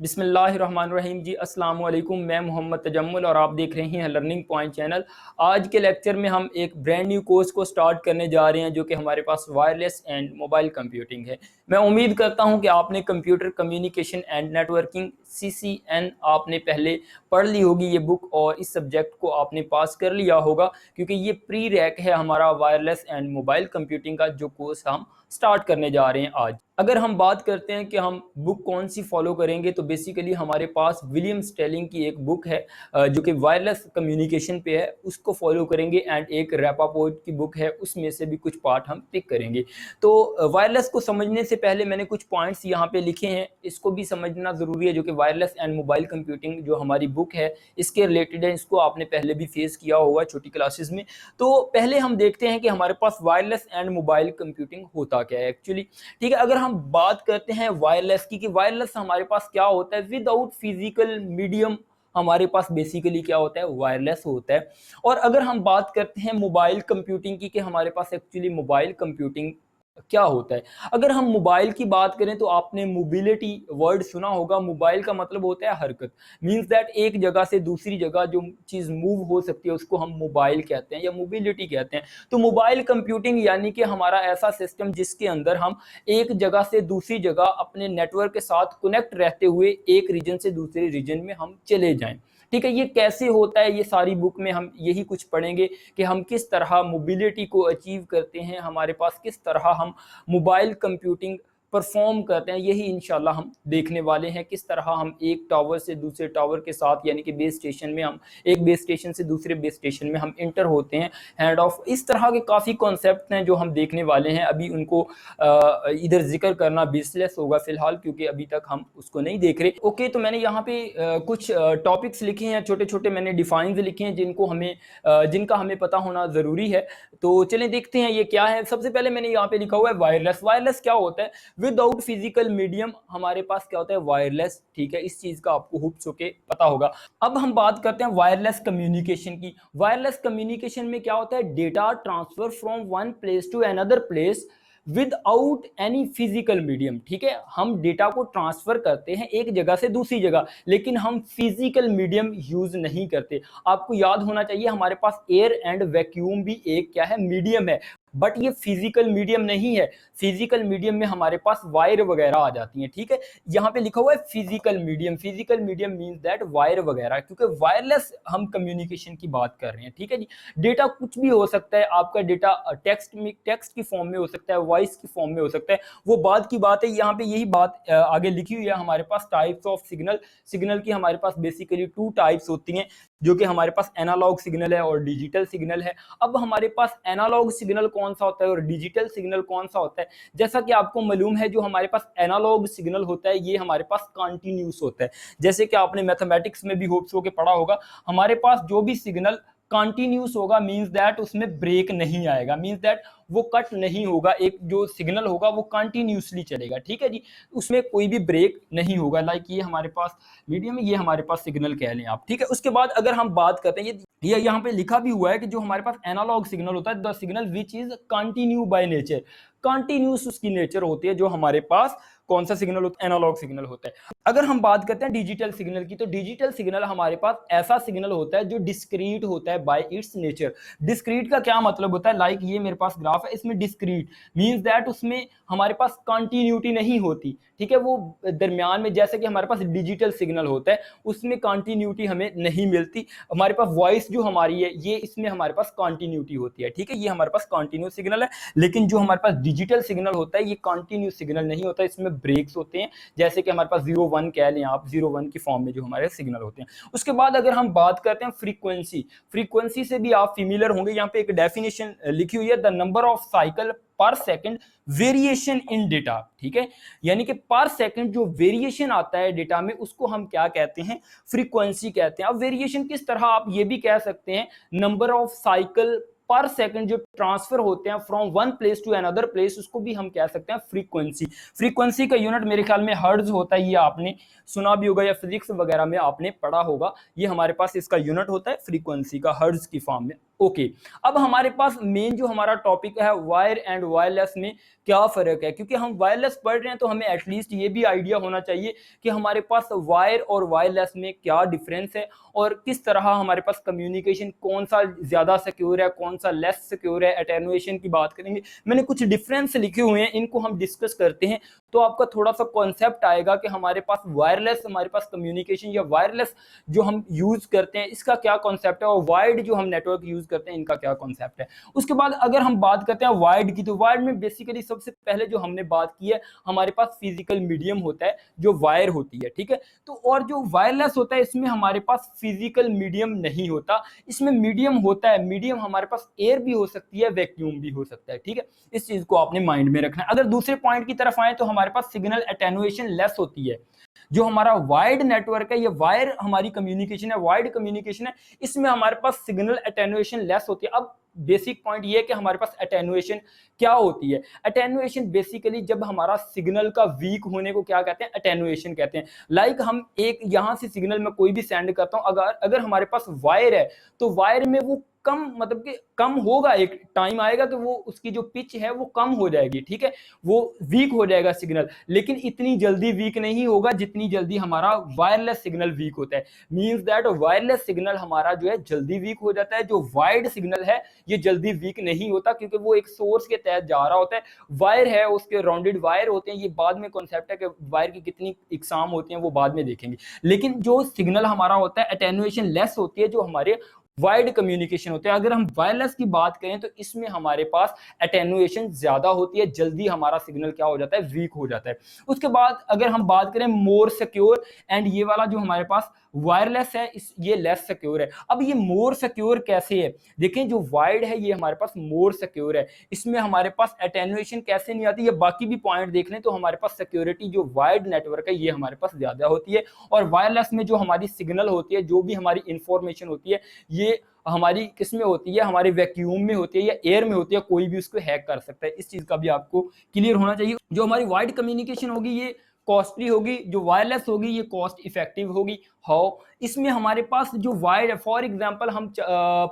बिस्मिल्लाहिर्रहमानिर्रहीम जी, अस्सलाम वालेकुम। मैं मोहम्मद तजम्मुल और आप देख रहे हैं लर्निंग पॉइंट चैनल। आज के लेक्चर में हम एक ब्रांड न्यू कोर्स को स्टार्ट करने जा रहे हैं जो कि हमारे पास वायरलेस एंड मोबाइल कंप्यूटिंग है। मैं उम्मीद करता हूं कि आपने computer communication and networking CCN आपने पहले पढ़ ली होगी ये बुक, और इस सब्जेक्ट को आपने पास कर लिया होगा क्योंकि ये प्री रैक है हमारा वायरलेस एंड मोबाइल कंप्यूटिंग का जो कोर्स हम स्टार्ट करने जा रहे हैं आज। अगर हम बात करते हैं कि हम बुक कौन सी फॉलो करेंगे, तो बेसिकली हमारे पास विलियम स्टेलिंग की एक बुक है जो कि वायरलेस कम्युनिकेशन पे है, उसको फॉलो करेंगे। एंड एक रैपापोर्ट की बुक है, उसमें से भी कुछ पार्ट हम पिक करेंगे। तो वायरलेस को समझने से पहले मैंने कुछ पॉइंट्स यहाँ पे लिखे हैं, इसको भी समझना ज़रूरी है, जो कि वायरलेस एंड मोबाइल कंप्यूटिंग जो हमारी बुक है इसके रिलेटेड है। इसको आपने पहले भी फेस किया होगा छोटी क्लासेस में। तो पहले हम देखते हैं कि हमारे पास वायरलेस एंड मोबाइल कंप्यूटिंग होता क्या है एक्चुअली। ठीक है, अगर हम बात करते हैं वायरलेस की कि वायरलेस हमारे पास क्या होता है, विदाउट फिजिकल मीडियम हमारे पास बेसिकली क्या होता है, वायरलेस होता है। और अगर हम बात करते हैं मोबाइल कंप्यूटिंग की कि हमारे पास एक्चुअली मोबाइल कंप्यूटिंग क्या होता है। अगर हम मोबाइल की बात करें तो आपने मोबिलिटी वर्ड सुना होगा। मोबाइल का मतलब होता है हरकत, मींस दैट एक जगह से दूसरी जगह जो चीज़ मूव हो सकती है उसको हम मोबाइल कहते हैं या मोबिलिटी कहते हैं। तो मोबाइल कंप्यूटिंग यानी कि हमारा ऐसा सिस्टम जिसके अंदर हम एक जगह से दूसरी जगह अपने नेटवर्क के साथ कनेक्ट रहते हुए एक रीजन से दूसरे रीजन में हम चले जाएं। ठीक है, ये कैसे होता है, ये सारी बुक में हम यही कुछ पढ़ेंगे कि हम किस तरह मोबिलिटी को अचीव करते हैं, हमारे पास किस तरह हम मोबाइल कंप्यूटिंग परफॉर्म करते हैं, यही इंशाल्लाह हम देखने वाले हैं। किस तरह हम एक टावर से दूसरे टावर के साथ यानी कि बेस स्टेशन में हम एक बेस स्टेशन से दूसरे बेस स्टेशन में हम इंटर होते हैं, हैंड ऑफ, इस तरह के काफ़ी कॉन्सेप्ट हैं जो हम देखने वाले हैं। अभी उनको इधर जिक्र करना बेसलेस होगा फिलहाल, क्योंकि अभी तक हम उसको नहीं देख रहे। ओके, तो मैंने यहाँ पे कुछ टॉपिक्स लिखे हैं, छोटे छोटे मैंने डिफाइंस लिखे हैं जिनका हमें पता होना ज़रूरी है। तो चलें देखते हैं ये क्या है। सबसे पहले मैंने यहाँ पे लिखा हुआ है वायरलेस। वायरलेस क्या होता है, विदाउट फिजिकल मीडियम हमारे पास क्या होता है, वायरलेस। ठीक है, इस चीज का आपको होप्स होके पता होगा। अब हम बात करते हैं वायरलेस कम्युनिकेशन की। वायरलेस कम्युनिकेशन में क्या होता है, data transfer from one place to another place without any physical medium. ठीक है, हम डेटा को ट्रांसफर करते हैं एक जगह से दूसरी जगह, लेकिन हम फिजिकल मीडियम यूज नहीं करते। आपको याद होना चाहिए हमारे पास एयर एंड वैक्यूम भी एक क्या है, मीडियम है, बट ये फिजिकल मीडियम नहीं है। फिजिकल मीडियम में हमारे पास वायर वगैरह आ जाती हैं। ठीक है, यहाँ पे लिखा हुआ है physical medium. Physical medium means that wire वगैरह, क्योंकि वायरलेस हम कम्युनिकेशन की बात कर रहे हैं। ठीक है जी, डेटा कुछ भी हो सकता है, आपका डेटा टेक्स्ट की फॉर्म में हो सकता है, वॉइस की फॉर्म में हो सकता है, वो बात की बात है। यहाँ पे यही बात आगे लिखी हुई है। हमारे पास टाइप्स ऑफ सिग्नल, सिग्नल की हमारे पास बेसिकली 2 टाइप्स होती हैं, जो कि हमारे पास एनालॉग सिग्नल है और डिजिटल सिग्नल है। अब हमारे पास एनालॉग सिग्नल कौन सा होता है और डिजिटल सिग्नल कौन सा होता है, जैसा कि आपको मालूम है, जो हमारे पास एनालॉग सिग्नल होता है ये हमारे पास कंटिन्यूस होता है। जैसे कि आपने मैथमेटिक्स में भी होप्स हो के पढ़ा होगा, हमारे पास जो भी सिग्नल कंटिन्यूस होगा मींस दैट उसमें ब्रेक नहीं आएगा, मींस दैट वो कट नहीं होगा। एक जो सिग्नल होगा वो कंटिन्यूसली चलेगा। ठीक है जी, उसमें कोई भी ब्रेक नहीं होगा। लाइक ये हमारे पास मीडियम, ये हमारे पास सिग्नल कह लें आप। ठीक है, उसके बाद अगर हम बात करते हैं, ये यहाँ पे लिखा भी हुआ है कि जो हमारे पास एनालॉग सिग्नल होता है, the signal which is continue by nature, continuous उसकी नेचर होती है। जो हमारे पास कौन सा सिग्नल होता है, एनालॉग सिग्नल होता है। अगर हम बात करते हैं डिजिटल सिग्नल की, तो डिजिटल सिग्नल हमारे पास ऐसा सिग्नल होता है जो डिस्क्रीट होता है बाय इट्स नेचर। डिस्क्रीट का क्या मतलब होता है, लाइक ये मेरे पास ग्राफ है, इसमें डिस्क्रीट मींस दैट उसमें हमारे पास कंटिन्यूटी नहीं होती। ठीक है, वो दरमियान में, जैसे कि हमारे पास डिजिटल सिग्नल होता है उसमें कंटिन्यूटी हमें नहीं मिलती। हमारे पास वॉइस जो हमारी है ये, इसमें हमारे पास कंटिन्यूटी होती है। ठीक है, ये हमारे पास कंटिन्यू सिग्नल है। लेकिन जो हमारे पास डिजिटल सिग्नल होता है ये कंटिन्यू सिग्नल नहीं होता, इसमें ब्रेक्स होते हैं। जैसे कि हमारे पास 0-1 कह लें आप, 0-1 की फॉर्म में जो हमारे सिग्नल होते हैं। उसके बाद अगर हम बात करते हैं फ्रीक्वेंसी, फ्रीक्वेंसी से भी आप फेमिलियर होंगे। यहाँ पे एक डेफिनेशन लिखी हुई है, the number of cycle per second variation in data. ठीक है, यानी कि पर सेकंड जो वेरिएशन आता है डेटा में उसको हम क्या कहते हैं, फ्रीक्वेंसी कहते हैं। अब वेरिएशन किस तरह, आप ये भी कह सकते हैं number of cycle per second जो ट्रांसफर होते हैं from one place to another place, उसको भी हम कह सकते हैं फ्रीक्वेंसी। फ्रीक्वेंसी का यूनिट मेरे ख्याल में हर्ट्ज होता है, ये आपने सुना भी होगा या फिजिक्स वगैरह में आपने पढ़ा होगा। ये हमारे पास इसका यूनिट होता है फ्रीक्वेंसी का, हर्ट्ज की फॉर्म में। ओके। अब हमारे पास मेन जो हमारा टॉपिक है वायर एंड वायरलेस में क्या फ़र्क है, क्योंकि हम वायरलेस पढ़ रहे हैं तो हमें एटलीस्ट ये भी आइडिया होना चाहिए कि हमारे पास वायर और वायरलेस में क्या डिफरेंस है और किस तरह हमारे पास कम्युनिकेशन कौन सा ज़्यादा सिक्योर है, कौन सा लेस सिक्योर है। एटेनुएशन की बात करेंगे, मैंने कुछ डिफरेंस लिखे हुए हैं, इनको हम डिस्कस करते हैं तो आपका थोड़ा सा कॉन्सेप्ट आएगा कि हमारे पास वायरलेस, हमारे पास कम्युनिकेशन या वायरलेस जो हम यूज़ करते हैं इसका क्या कॉन्सेप्ट है और वायर्ड जो हम नेटवर्क यूज़ करते हैं इनका क्या कॉन्सेप्ट है। उसके बाद अगर हम बात करते हैं वायर्ड की, तो वायर्ड में बेसिकली सबसे पहले जो हमने बात की है, हमारे पास फिजिकल मीडियम होता है जो वायर होती है, ठीक है। तो और जो वायरलेस होता है इसमें हमारे पास फिजिकल मीडियम नहीं होता, इसमें मीडियम होता है। मीडियम हमारे पास एयर भी हो सकती है, वैक्यूम भी हो सकता है, ठीक है। इस चीज को आपने माइंड में रखना है। अगर दूसरे पॉइंट की तरफ आए तो हमारे पास सिग्नल अटेनुएशन लेस होती है। जो हमारा वायर्ड नेटवर्क है, ये वायर हमारी कम्युनिकेशन है, वायर्ड कम्युनिकेशन है, इसमें हमारे पास सिग्नल अटेनुएशन लेस होती है। अब बेसिक पॉइंट ये है कि हमारे पास अटेनुएशन क्या होती है। अटेनुएशन बेसिकली जब हमारा सिग्नल का वीक होने को क्या कहते हैं, अटेनुएशन कहते हैं। लाइक हम एक यहां से सिग्नल में कोई भी सेंड करता हूं, अगर हमारे पास वायर है तो वायर में वो कम, मतलब कि कम होगा, एक टाइम आएगा तो वो उसकी जो पिच है वो कम हो जाएगी, ठीक है, वो वीक हो जाएगा सिग्नल, लेकिन इतनी जल्दी वीक नहीं होगा जितनी जल्दी हमारा वायरलेस सिग्नल वीक होता है। मींस दैट वायरलेस सिग्नल हमारा जो है जल्दी वीक हो जाता है, जो वायर्ड सिग्नल है ये जल्दी वीक नहीं होता क्योंकि वो एक सोर्स के तहत जा रहा होता है। वायर है, उसके राउंडेड वायर होते हैं, ये बाद में कॉन्सेप्ट है कि वायर की कितनी इकसाम होती हैं वो बाद में देखेंगे। लेकिन जो सिग्नल हमारा होता है अटेनुएशन लेस होती है, जो हमारे वायर्ड कम्युनिकेशन होते हैं। अगर हम वायरलेस की बात करें तो इसमें हमारे पास अटेनुएशन ज्यादा होती है, जल्दी हमारा सिग्नल क्या हो जाता है, वीक हो जाता है। उसके बाद अगर हम बात करें मोर सिक्योर, एंड ये वाला जो हमारे पास वायरलेस है ये लेस सिक्योर है। अब ये मोर सिक्योर कैसे है, देखें जो वायर्ड है ये हमारे पास मोर सिक्योर है, इसमें हमारे पास अटेनुएशन कैसे नहीं आती, ये बाकी भी पॉइंट देख लें तो हमारे पास सिक्योरिटी जो वायर्ड नेटवर्क है ये हमारे पास ज्यादा होती है। और वायरलेस में जो हमारी सिग्नल होती है, जो भी हमारी इंफॉर्मेशन होती है, ये हमारी किस में होती है, हमारे वैक्यूम में होती है या एयर में होती है, कोई भी उसको हैक कर सकता है। इस चीज का भी आपको क्लियर होना चाहिए। जो हमारी वायर्ड कम्युनिकेशन होगी ये कॉस्टली होगी, जो वायरलेस होगी ये कॉस्ट इफेक्टिव होगी। हाउ, इसमें हमारे पास जो वायर है, फॉर एग्जांपल हम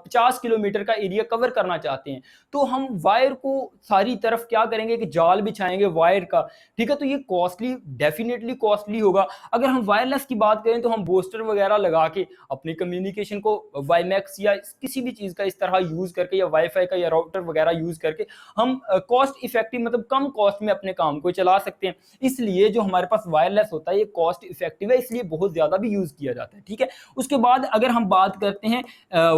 50 किलोमीटर का एरिया कवर करना चाहते हैं तो हम वायर को सारी तरफ क्या करेंगे कि जाल बिछाएंगे वायर का, ठीक है, तो ये कॉस्टली, डेफिनेटली कॉस्टली होगा। अगर हम वायरलेस की बात करें तो हम बूस्टर वगैरह लगा के अपनी कम्युनिकेशन को वाईमैक्स या किसी भी चीज का इस तरह यूज करके या वाईफाई का या राउटर वगैरह यूज करके हम कॉस्ट इफेक्टिव, मतलब कम कॉस्ट में अपने काम को चला सकते हैं। इसलिए जो हमारे पास वायरलेस होता है ये कॉस्ट इफेक्टिव है, इसलिए बहुत ज्यादा भी यूज किया जाता है, ठीक है। उसके बाद अगर हम बात करते हैं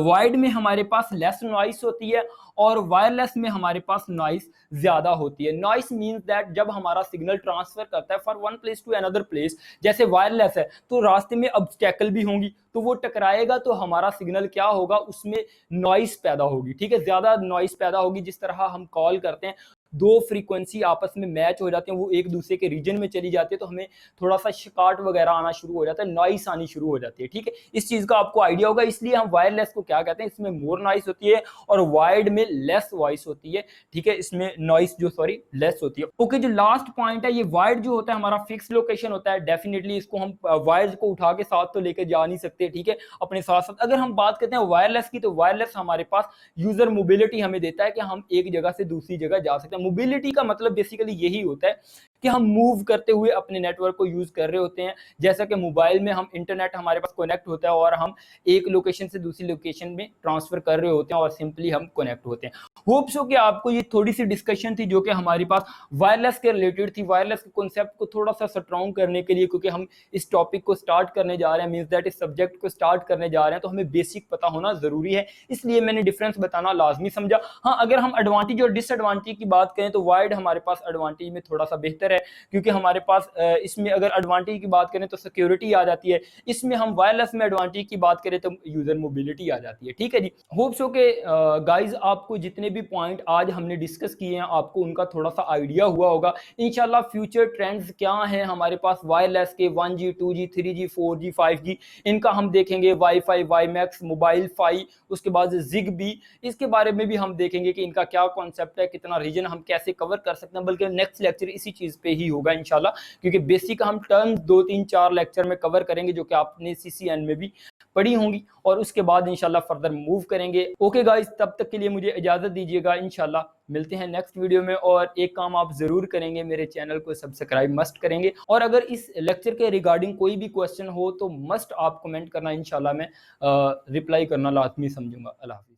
वायर्ड में हमारे पास लेस नॉइस होती है और वायरलेस में हमारे पास नॉइस ज्यादा होती है। नॉइस मींस दैट जब हमारा सिग्नल ट्रांसफर करता है for one place to another place, जैसे वायरलेस है तो रास्ते में ऑब्स्टेकल भी होंगी तो वो टकराएगा तो हमारा सिग्नल क्या होगा, उसमें नॉइस पैदा होगी, ठीक है, ज्यादा नॉइस पैदा होगी। जिस तरह हम कॉल करते हैं, दो फ्रीक्वेंसी आपस में मैच हो जाते हैं, वो एक दूसरे के रीजन में चली जाती है तो हमें थोड़ा सा शिकाट वगैरह आना शुरू हो जाता है, नॉइस आनी शुरू हो जाती है, ठीक है। इस चीज का आपको आइडिया होगा, इसलिए हम वायरलेस को क्या कहते हैं, इसमें मोर नॉइस होती है और वायर्ड में लेस वॉइस होती है, ठीक है, इसमें नॉइस जो लेस होती है। ओके, जो लास्ट पॉइंट है, ये वायर्ड जो होता है हमारा फिक्स लोकेशन होता है। डेफिनेटली इसको हम वायर्स को उठा के साथ तो लेके जा नहीं सकते, ठीक है, अपने साथ साथ। अगर हम बात करते हैं वायरलेस की, तो वायरलेस हमारे पास यूजर मोबिलिटी हमें देता है कि हम एक जगह से दूसरी जगह जा सकते हैं। मोबिलिटी का मतलब बेसिकली यही होता है कि हम मूव करते हुए अपने नेटवर्क को यूज कर रहे होते हैं। जैसा कि मोबाइल में हम इंटरनेट हमारे पास कनेक्ट होता है और हम एक लोकेशन से दूसरी लोकेशन में ट्रांसफर कर रहे होते हैं और सिंपली हम कनेक्ट होते हैं। होप सो कि आपको ये थोड़ी सी डिस्कशन थी जो कि हमारे पास वायरलेस के रिलेटेड थी, वायरलेस के कॉन्सेप्ट को थोड़ा सा स्ट्रॉन्ग करने के लिए, क्योंकि हम इस टॉपिक को स्टार्ट करने जा रहे हैं, मींस दैट इस सब्जेक्ट को स्टार्ट करने जा रहे हैं तो हमें बेसिक पता होना जरूरी है, इसलिए मैंने डिफरेंस बताना लाजमी समझा। हाँ, अगर हम एडवांटेज और डिसएडवांटेज की बात करें तो वायर्ड हमारे पास एडवांटेज में थोड़ा सा बेहतर है, क्योंकि हमारे पास इसमें अगर एडवांटेज की बात करें तो सिक्योरिटी आ जाती है, इसमें हम वायरलेस में एडवांटेज की बात करें तो यूजर मोबिलिटी आ जाती है, ठीक है जी। होप सो के गाइज आपको जितने भी पॉइंट आज हमने डिस्कस किए हैं आपको उनका थोड़ा सा आइडिया हुआ होगा। इंशाल्लाह फ्यूचर ट्रेंड्स क्या हैं हमारे पास वायरलेस के, 1G 2G 3G 4G 5G, इनका हम देखेंगे, वाईफाई, वाईमैक्स, मोबाइल फाई, उसके बाद ZigBee, इसके बारे में भी हम देखेंगे कि इनका क्या कॉन्सेप्ट है, कितना रीजन हम कैसे कवर कर सकते हैं। बल्कि नेक्स्ट लेक्चर इसी चीज बेसिस पे ही होगा इंशाल्लाह, क्योंकि बेसिक हम टर्म्स 2-3-4 लेक्चर में कवर करेंगे जो कि आपने सीसीएन में भी पढ़ी होंगी, और उसके बाद इंशाल्लाह फर्दर मूव करेंगे। ओके गाइस, तब तक के लिए मुझे इजाज़त दीजिएगा, इंशाल्लाह मिलते हैं नेक्स्ट वीडियो में। और एक काम आप ज़रूर करेंगे, मेरे चैनल को सब्सक्राइब मस्ट करेंगे, और अगर इस लेक्चर के रिगार्डिंग कोई भी क्वेश्चन हो तो मस्ट आप कमेंट करना, इंशाल्लाह मैं रिप्लाई करना लाजमी समझूंगा। अल्लाह हाफ़िज़।